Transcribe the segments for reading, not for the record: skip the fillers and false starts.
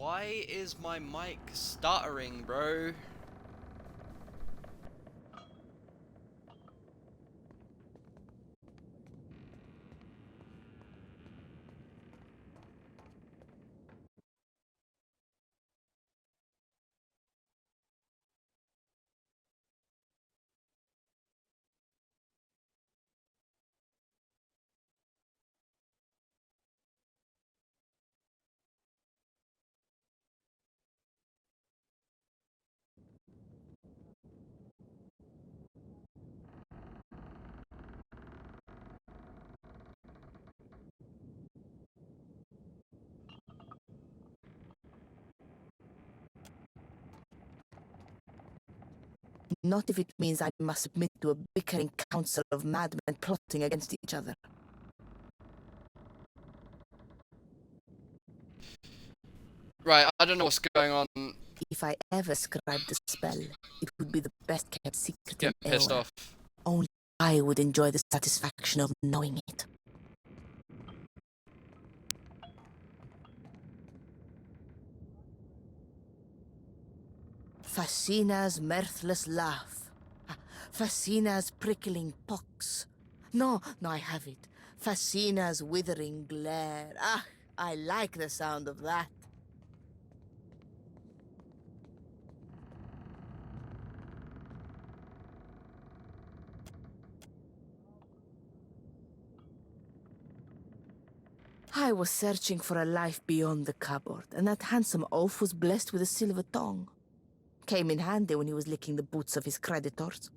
Why is my mic stuttering, bro? Not if it means I must submit to a bickering council of madmen plotting against each other. Right, I don't know what's going on. If I ever scribed a spell, it would be the best kept secret Get in pissed Eowyn. off. Only I would enjoy the satisfaction of knowing it. Fascina's mirthless laugh. Fascina's prickling pox. No, I have it. Fascina's withering glare. Ah, I like the sound of that. I was searching for a life beyond the cupboard, and that handsome oaf was blessed with a silver tongue. Came in handy when he was licking the boots of his creditors.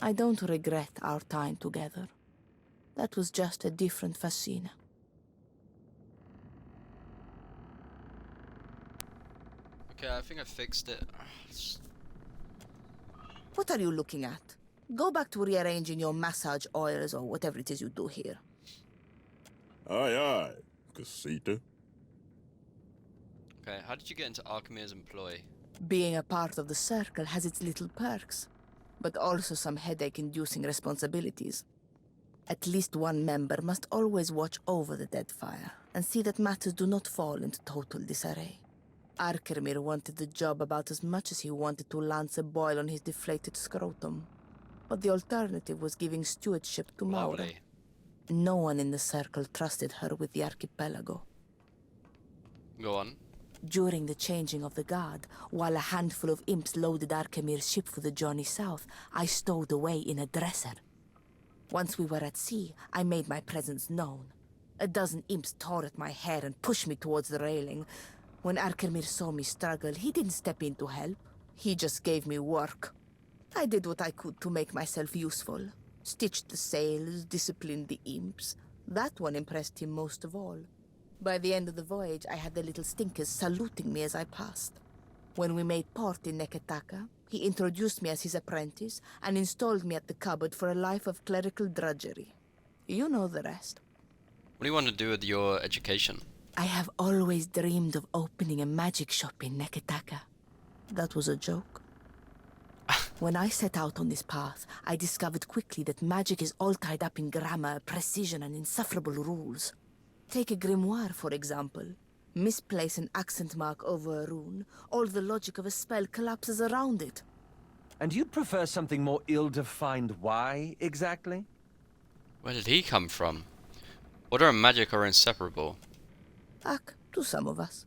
I don't regret our time together. That was just a different Fascina. Okay, I think I fixed it. What are you looking at? Go back to rearranging your massage oils or whatever it is you do here. Aye, Casita. Okay, how did you get into Archimede's employ? Being a part of the circle has its little perks, but also some headache-inducing responsibilities. At least one member must always watch over the Deadfire and see that matters do not fall into total disarray. Arkemir wanted the job about as much as he wanted to lance a boil on his deflated scrotum. But the alternative was giving stewardship to Maura. Lovely. No one in the circle trusted her with the archipelago. Go on. During the changing of the guard, while a handful of imps loaded Arkemir's ship for the journey south, I stowed away in a dresser. Once we were at sea, I made my presence known. A dozen imps tore at my hair and pushed me towards the railing. When Arkemir saw me struggle, he didn't step in to help. He just gave me work. I did what I could to make myself useful. Stitched the sails, disciplined the imps. That one impressed him most of all. By the end of the voyage, I had the little stinkers saluting me as I passed. When we made port in Neketaka, he introduced me as his apprentice and installed me at the cupboard for a life of clerical drudgery. You know the rest. What do you want to do with your education? I have always dreamed of opening a magic shop in Neketaka. That was a joke. When I set out on this path, I discovered quickly that magic is all tied up in grammar, precision, and insufferable rules. Take a grimoire, for example. Misplace an accent mark over a rune, all the logic of a spell collapses around it. And you'd prefer something more ill-defined why, exactly? Where did he come from? Order and magic are inseparable. To some of us.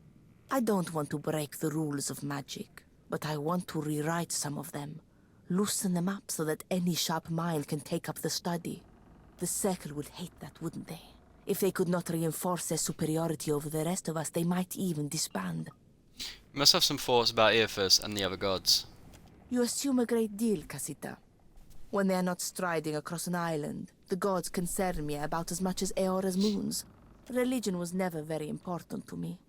I don't want to break the rules of magic, but I want to rewrite some of them. Loosen them up so that any sharp mind can take up the study. The Circle would hate that, wouldn't they? If they could not reinforce their superiority over the rest of us, they might even disband. You must have some thoughts about Eophus and the other gods. You assume a great deal, Casita. When they are not striding across an island, the gods concern me about as much as Eora's moons. Religion was never very important to me.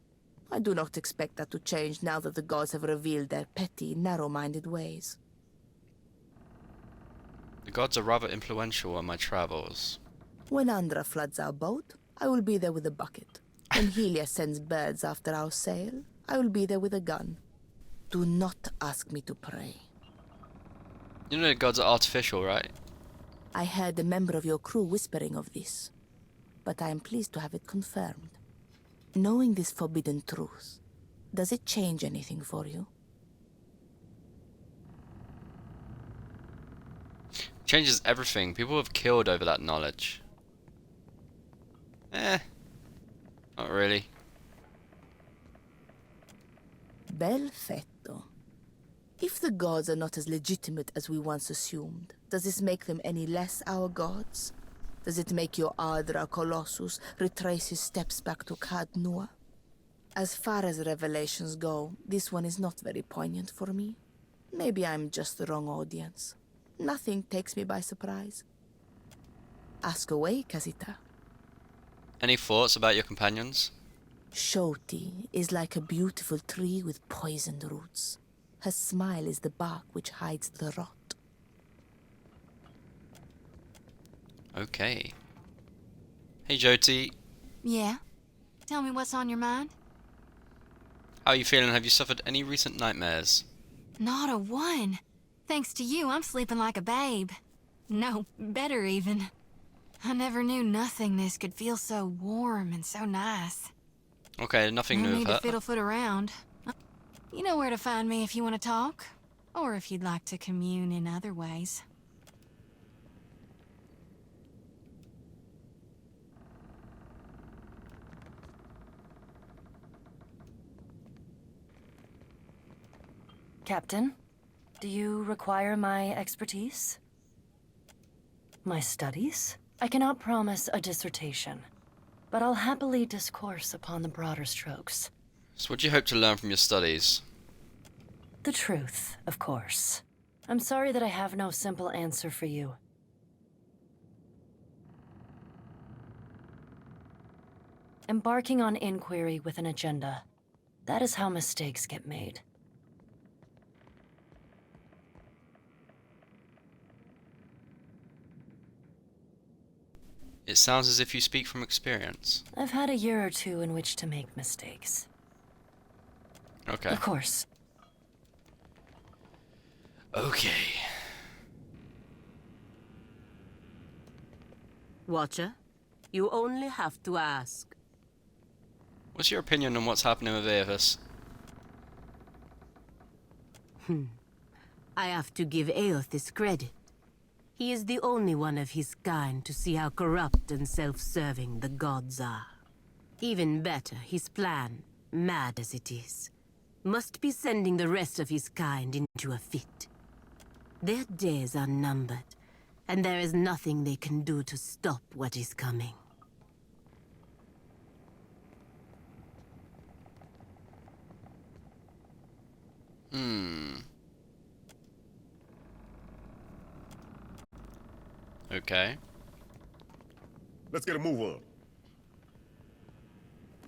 I do not expect that to change now that the gods have revealed their petty, narrow-minded ways. The gods are rather influential on my travels. When Andra floods our boat, I will be there with a bucket. When Helia sends birds after our sail, I will be there with a gun. Do not ask me to pray. You know the gods are artificial, right? I heard a member of your crew whispering of this, but I am pleased to have it confirmed. Knowing this forbidden truth, does it change anything for you? Changes everything. People have killed over that knowledge. Not really. Perfetto. If the gods are not as legitimate as we once assumed, does this make them any less our gods? Does it make your Ardra Colossus retrace his steps back to Cad Nua? As far as revelations go, this one is not very poignant for me. Maybe I'm just the wrong audience. Nothing takes me by surprise. Ask away, Casita. Any thoughts about your companions? Shoti is like a beautiful tree with poisoned roots. Her smile is the bark which hides the rot. Okay. Hey Jyoti, Yeah? Tell me what's on your mind? how are you feeling? Have you suffered any recent nightmares? Not a one. Thanks to you, I'm sleeping like a babe. No, better even. I never knew nothingness could feel so warm and so nice. Okay, nothing No new need of to her. fiddle-foot around. You know where to find me if you want to talk. Or if you'd like to commune in other ways. Captain, do you require my expertise? My studies? I cannot promise a dissertation, but I'll happily discourse upon the broader strokes. So what do you hope to learn from your studies? The truth, of course. I'm sorry that I have no simple answer for you. Embarking on inquiry with an agenda. That is how mistakes get made. It sounds as if you speak from experience. I've had a year or two in which to make mistakes. Okay. Of course. Okay. Watcher, you only have to ask. What's your opinion on what's happening with Aethys? I have to give Aethys credit. He is the only one of his kind to see how corrupt and self-serving the gods are. Even better, his plan, mad as it is, must be sending the rest of his kind into a fit. Their days are numbered, and there is nothing they can do to stop what is coming. Okay. Let's get a move on.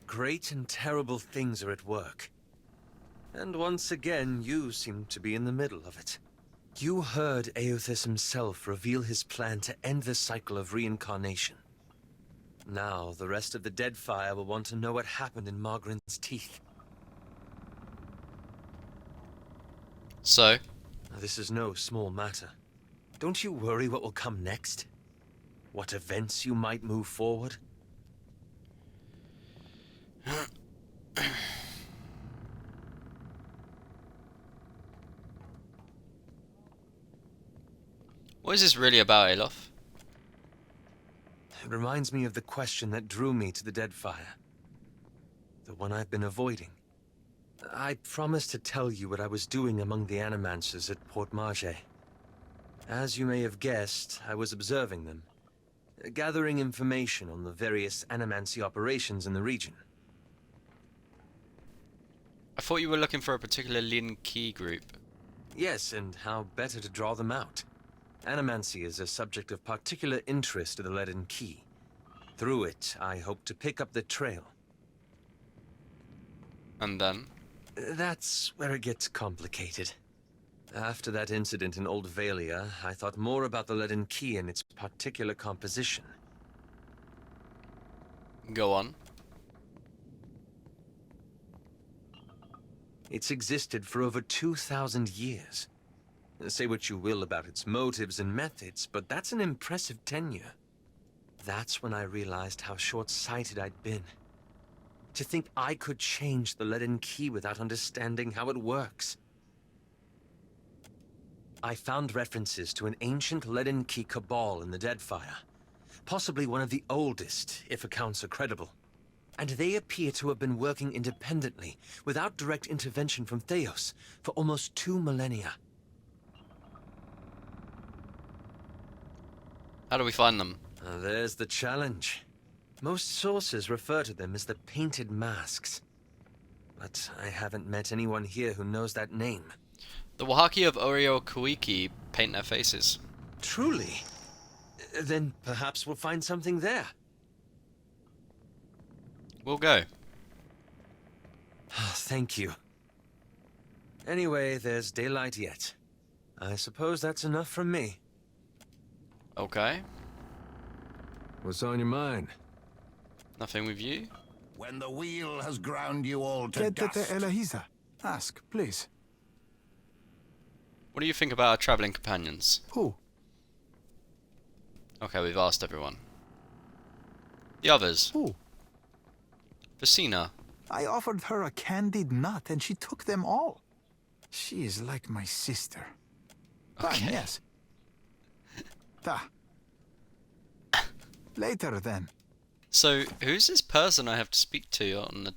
Great and terrible things are at work. And once again, you seem to be in the middle of it. You heard Aethys himself reveal his plan to end the cycle of reincarnation. Now, the rest of the Deadfire will want to know what happened in Margaret's teeth. So? This is no small matter. Don't you worry what will come next? What events you might move forward? What is this really about, Alof? It reminds me of the question that drew me to the Deadfire. The one I've been avoiding. I promised to tell you what I was doing among the Animancers at Port Marge. As you may have guessed, I was observing them, gathering information on the various Animancy operations in the region. I thought you were looking for a particular Lin Key group. Yes, and how better to draw them out? Animancy is a subject of particular interest to the Leaden Key. Through it, I hope to pick up the trail. And then? That's where it gets complicated. After that incident in Old Valia, I thought more about the Leaden Key and its particular composition. Go on. It's existed for over 2,000 years. Say what you will about its motives and methods, but that's an impressive tenure. That's when I realized how short-sighted I'd been. To think I could change the leaden key without understanding how it works. I found references to an ancient leaden key cabal in the Deadfire. Possibly one of the oldest, if accounts are credible. And they appear to have been working independently, without direct intervention from Theos, for almost 2 millennia. How do we find them? There's the challenge. Most sources refer to them as the Painted Masks. But I haven't met anyone here who knows that name. The Wahaki of Oreo Kuiki paint their faces. Truly? Then perhaps we'll find something there. We'll go. Thank you. Anyway, there's daylight yet. I suppose that's enough from me. Okay. What's on your mind? Nothing with you? When the wheel has ground you all to dust. Elahisa. Ask, please. What do you think about our travelling companions? Who? Okay, we've asked everyone. The others. Who? Vicina. I offered her a candied nut and she took them all. She is like my sister. Fine, Okay. yes. Ta. Later then. So, who's this person I have to speak to on the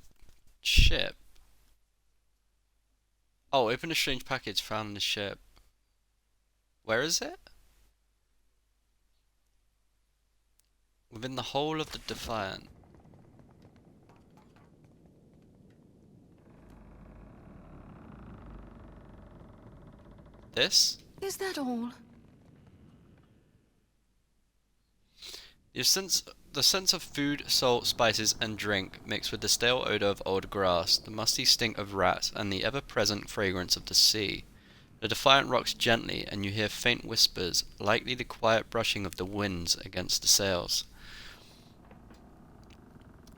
ship? Oh, open a strange package found on the ship. Where is it? Within the whole of the Defiant. This? Is that all? The sense of food, salt, spices, and drink mixed with the stale odor of old grass, the musty stink of rats, and the ever-present fragrance of the sea. The Defiant rocks gently, and you hear faint whispers, likely the quiet brushing of the winds against the sails.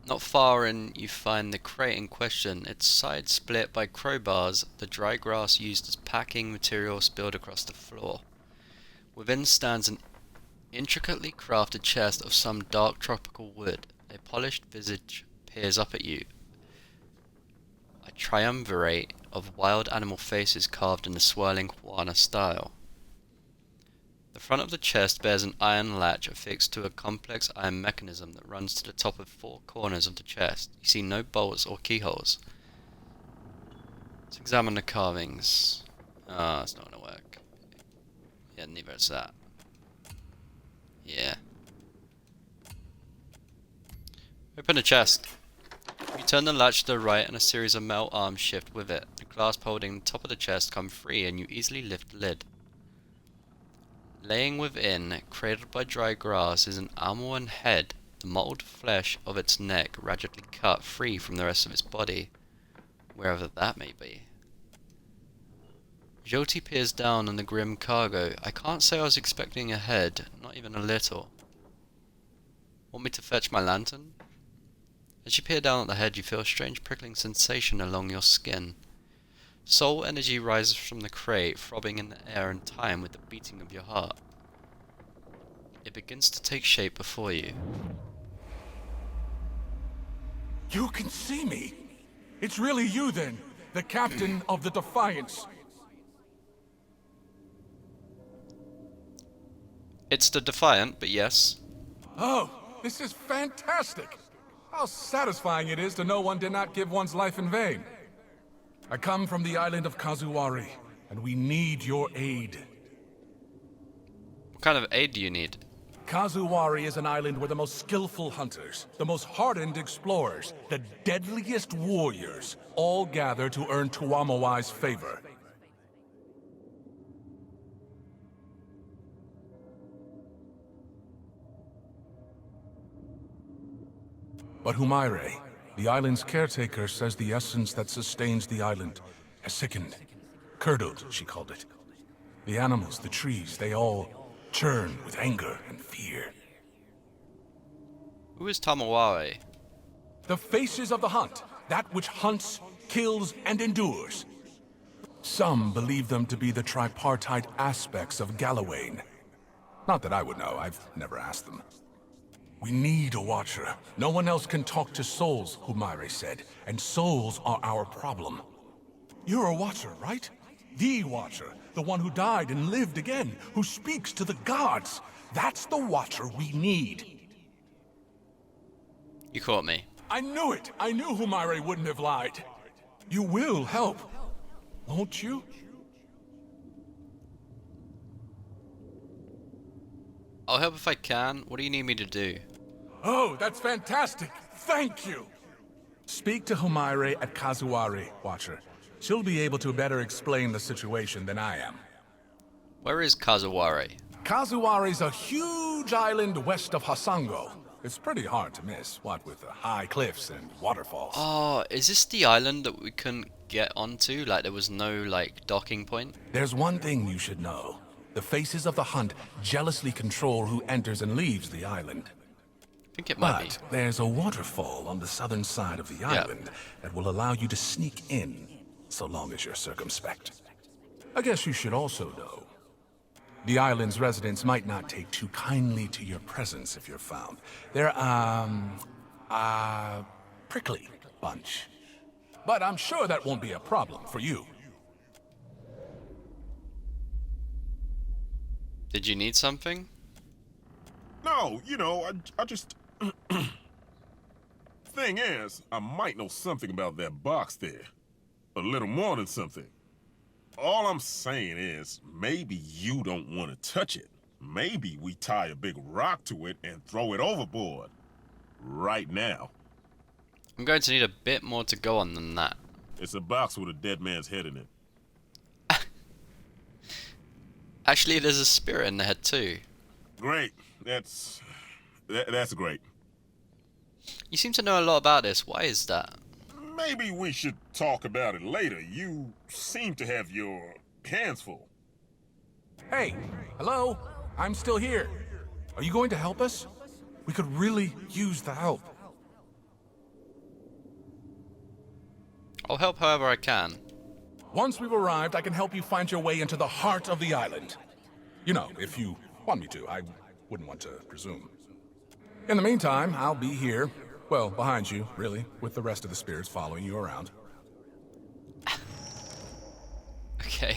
Not far in, you find the crate in question, its side split by crowbars, the dry grass used as packing material spilled across the floor. Within stands an intricately crafted chest of some dark tropical wood. A polished visage peers up at you. A triumvirate of wild animal faces carved in the swirling Juana style. The front of the chest bears an iron latch affixed to a complex iron mechanism that runs to the top of 4 corners of the chest. You see no bolts or keyholes. Let's examine the carvings. Ah, it's not gonna work. Yeah, neither is that. Yeah. Open the chest. You turn the latch to the right and a series of metal arms shift with it. The clasp holding the top of the chest come free and you easily lift the lid. Laying within, cradled by dry grass, is an Almoran head, the mottled flesh of its neck raggedly cut free from the rest of its body, wherever that may be. Jyoti peers down on the grim cargo. I can't say I was expecting a head, not even a little. Want me to fetch my lantern? As you peer down at the head, you feel a strange prickling sensation along your skin. Soul energy rises from the crate, throbbing in the air in time with the beating of your heart. It begins to take shape before you. You can see me. It's really you then, the captain of the Defiance. It's the Defiant, but yes. Oh, this is fantastic. How satisfying it is to know one did not give one's life in vain. I come from the island of Kazuwari, and we need your aid. What kind of aid do you need? Kazuwari is an island where the most skillful hunters, the most hardened explorers, the deadliest warriors, all gather to earn Tuamawai's favor. But Humaire, the island's caretaker, says the essence that sustains the island has sickened. Curdled, she called it. The animals, the trees, they all churn with anger and fear. Who is Tamaware? The faces of the hunt, that which hunts, kills, and endures. Some believe them to be the tripartite aspects of Gallowayne. Not that I would know, I've never asked them. We need a Watcher. No one else can talk to souls, Humaire said, and souls are our problem. You're a Watcher, right? The Watcher, the one who died and lived again, who speaks to the gods. That's the Watcher we need. You caught me. I knew it! I knew Humaire wouldn't have lied. You will help, won't you? I'll help if I can. What do you need me to do? Oh, that's fantastic! Thank you! Speak to Humaire at Kazuari, Watcher. She'll be able to better explain the situation than I am. Where is Kazuwari? Kazuari's a huge island west of Hasango. It's pretty hard to miss, what with the high cliffs and waterfalls. Oh, is this the island that we couldn't get onto? Like there was no, like, docking point? There's one thing you should know. The faces of the hunt jealously control who enters and leaves the island. I think it might be. But there's a waterfall on the southern side of the island that will allow you to sneak in, so long as you're circumspect. I guess you should also know. The island's residents might not take too kindly to your presence if you're found. They're, prickly bunch. But I'm sure that won't be a problem for you. Did you need something? No, you know, I just... Thing is, I might know something about that box there. A little more than something. All I'm saying is, maybe you don't want to touch it. Maybe we tie a big rock to it and throw it overboard. Right now. I'm going to need a bit more to go on than that. It's a box with a dead man's head in it. Actually, there's a spirit in the head too. Great. That's great. You seem to know a lot about this. Why is that? Maybe we should talk about it later. You seem to have your hands full. Hey, hello? I'm still here. Are you going to help us? We could really use the help. I'll help however I can. Once we've arrived, I can help you find your way into the heart of the island. You know, if you want me to. I wouldn't want to presume. In the meantime, I'll be here. Well, behind you, really, with the rest of the spirits following you around. Okay.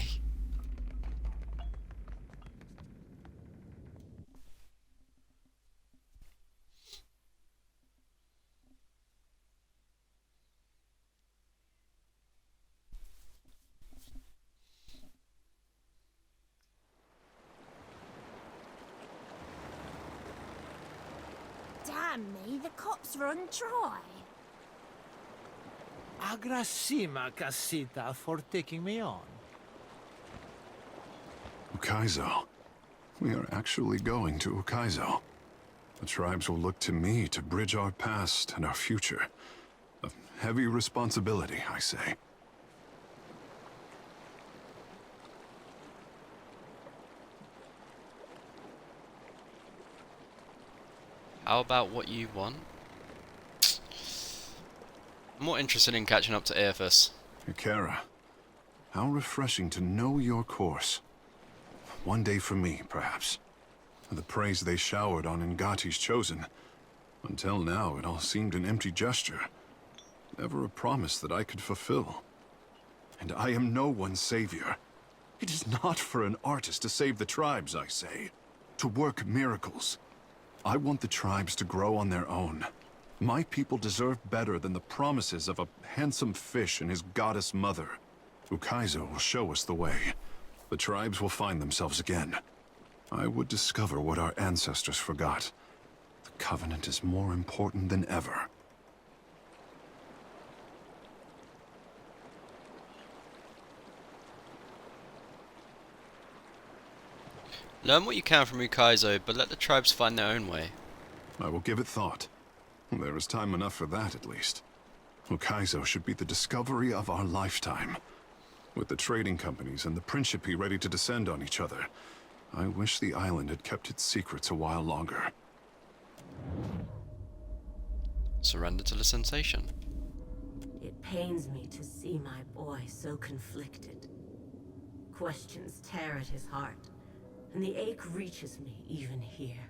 Damn me, the cops run dry. Agrasima, Casita, for taking me on. Ukaizo. We are actually going to Ukaizo. The tribes will look to me to bridge our past and our future. A heavy responsibility, I say. How about what you want? I'm more interested in catching up to Aethys. Ikara, how refreshing to know your course. One day for me, perhaps. The praise they showered on Ngati's chosen. Until now, it all seemed an empty gesture. Never a promise that I could fulfill. And I am no one's savior. It is not for an artist to save the tribes, I say. To work miracles. I want the tribes to grow on their own. My people deserve better than the promises of a handsome fish and his goddess mother. Ukaizo will show us the way. The tribes will find themselves again. I would discover what our ancestors forgot. The Covenant is more important than ever. Learn what you can from Ukaizo, but let the tribes find their own way. I will give it thought. There is time enough for that, at least. Ukaizo should be the discovery of our lifetime. With the trading companies and the Principi ready to descend on each other, I wish the island had kept its secrets a while longer. Surrender to the sensation. It pains me to see my boy so conflicted. questions tear at his heart, and the ache reaches me even here.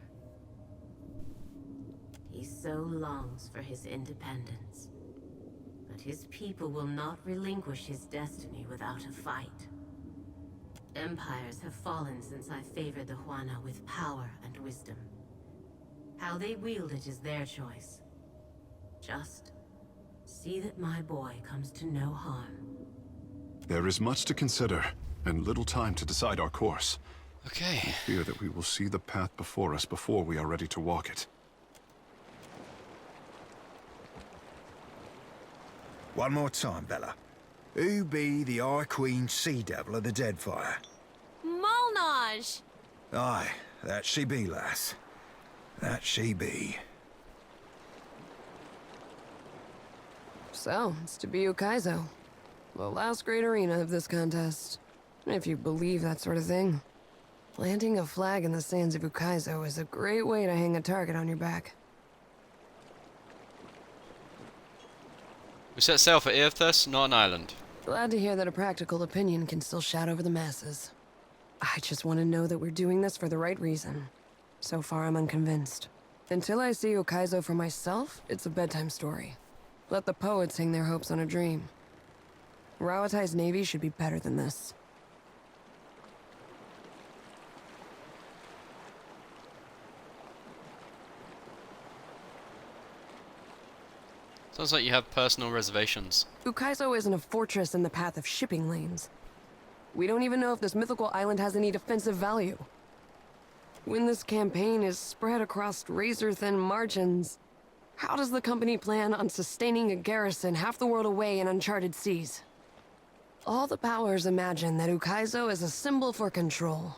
He so longs for his independence, but his people will not relinquish his destiny without a fight. Empires have fallen since I favored the Huana with power and wisdom. How they wield it is their choice. Just see that my boy comes to no harm. There is much to consider, and little time to decide our course. Okay. I fear that we will see the path before us before we are ready to walk it. One more time, Bella. Who be the Eye Queen Sea Devil of the Deadfire? Molnage! Aye, that she be, lass. That she be. So, it's to be Ukaizo. The last great arena of this contest. If you believe that sort of thing. Planting a flag in the sands of Ukaizo is a great way to hang a target on your back. We set sail for Earthus, not an island. Glad to hear that a practical opinion can still shout over the masses. I just want to know that we're doing this for the right reason. So far, I'm unconvinced. Until I see Ukaizo for myself, it's a bedtime story. Let the poets hang their hopes on a dream. Rawatai's navy should be better than this. Sounds like you have personal reservations. Ukaizo isn't a fortress in the path of shipping lanes. We don't even know if this mythical island has any defensive value. When this campaign is spread across razor-thin margins, how does the company plan on sustaining a garrison half the world away in uncharted seas? All the powers imagine that Ukaizo is a symbol for control,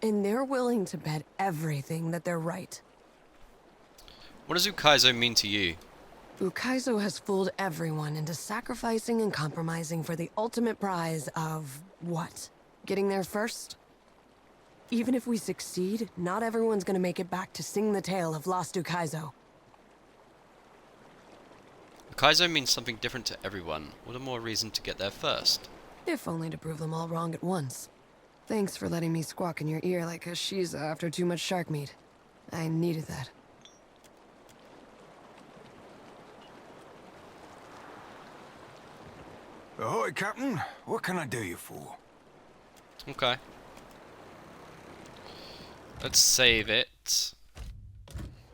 and they're willing to bet everything that they're right. What does Ukaizo mean to you? Ukaizo has fooled everyone into sacrificing and compromising for the ultimate prize of what? Getting there first? Even if we succeed, not everyone's gonna make it back to sing the tale of lost Ukaizo. Ukaizo means something different to everyone. What a more reason to get there first. If only to prove them all wrong at once. Thanks for letting me squawk in your ear like a Shiza after too much shark meat. I needed that. Ahoy, Captain. What can I do you for? Okay. Let's save it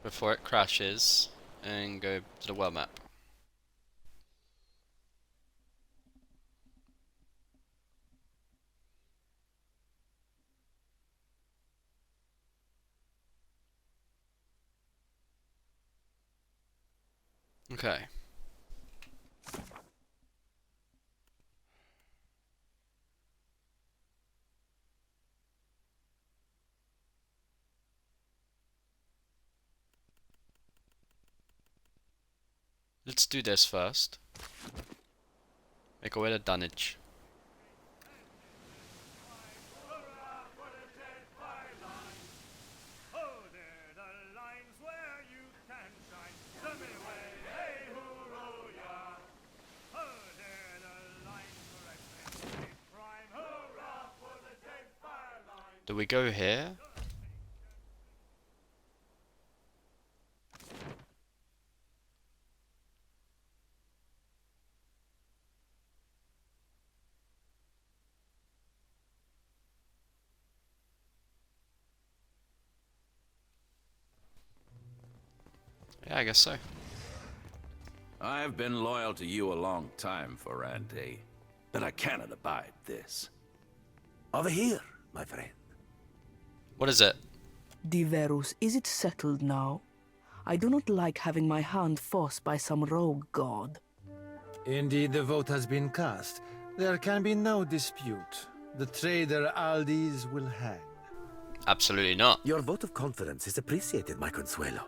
before it crashes and go to the world map. Okay. Let's do this first. Make our way to Dunwich. Do we go here? Yeah, I guess so. I've been loyal to you a long time, Ferrante, but I cannot abide this. Over here, my friend. What is it? Diverus, is it settled now? I do not like having my hand forced by some rogue god. Indeed, the vote has been cast. There can be no dispute. The traitor Aldis will hang. Absolutely not. Your vote of confidence is appreciated, my Consuelo.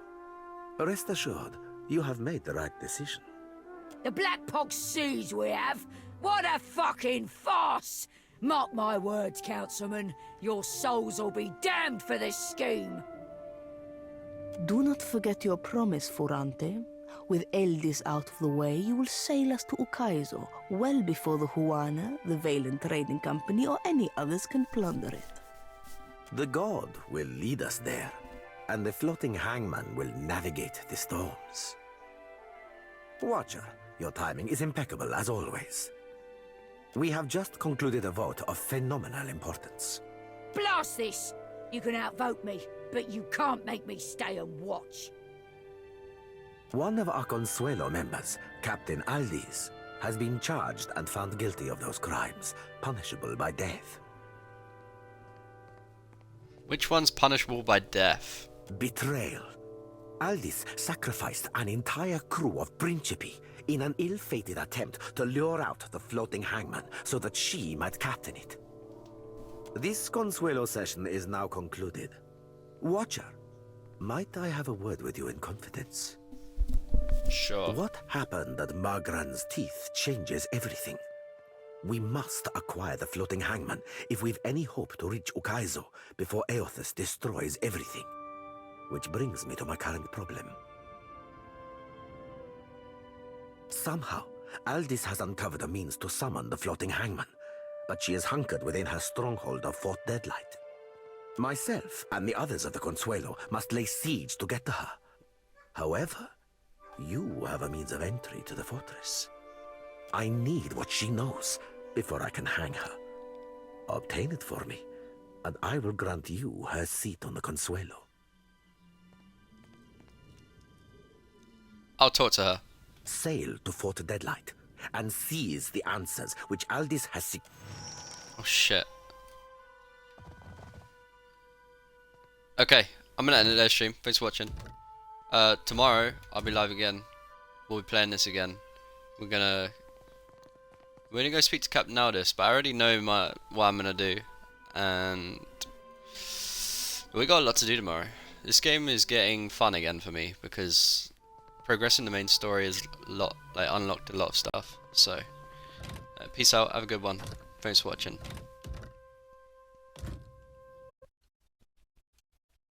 Rest assured, you have made the right decision. The Black Pog Seas we have? What a fucking farce! Mark my words, Councilman. Your souls will be damned for this scheme. Do not forget your promise, Furante. With Eldis out of the way, you will sail us to Ukaizo, well before the Huana, the Valen Trading Company, or any others can plunder it. The god will lead us there, and the floating hangman will navigate the storms. Watcher, your timing is impeccable as always. We have just concluded a vote of phenomenal importance. Blast this! You can outvote me, but you can't make me stay and watch. One of our Consuelo members, Captain Aldis, has been charged and found guilty of those crimes, punishable by death. Which one's punishable by death? Betrayal. Aldis sacrificed an entire crew of Principi in an ill-fated attempt to lure out the floating hangman so that she might captain it. This Consuelo session is now concluded. Watcher, might I have a word with you in confidence? Sure. What happened at Margran's teeth changes everything. We must acquire the floating hangman if we've any hope to reach Ukaizo before Eothas destroys everything. Which brings me to my current problem. Somehow, Aldis has uncovered a means to summon the floating hangman, but she is hunkered within her stronghold of Fort Deadlight. Myself and the others of the Consuelo must lay siege to get to her. However, you have a means of entry to the fortress. I need what she knows before I can hang her. Obtain it for me, and I will grant you her seat on the Consuelo. I'll talk to her. Sail to Fort Deadlight and seize the answers which Aldis has Oh shit. Okay, I'm gonna end it there, stream. Thanks for watching. Tomorrow I'll be live again. We'll be playing this again. We're gonna go speak to Captain Aldis, but I already know what I'm gonna do, and we got a lot to do tomorrow. This game is getting fun again for me because progressing the main story is unlocked a lot of stuff. So, peace out. Have a good one. Thanks for watching.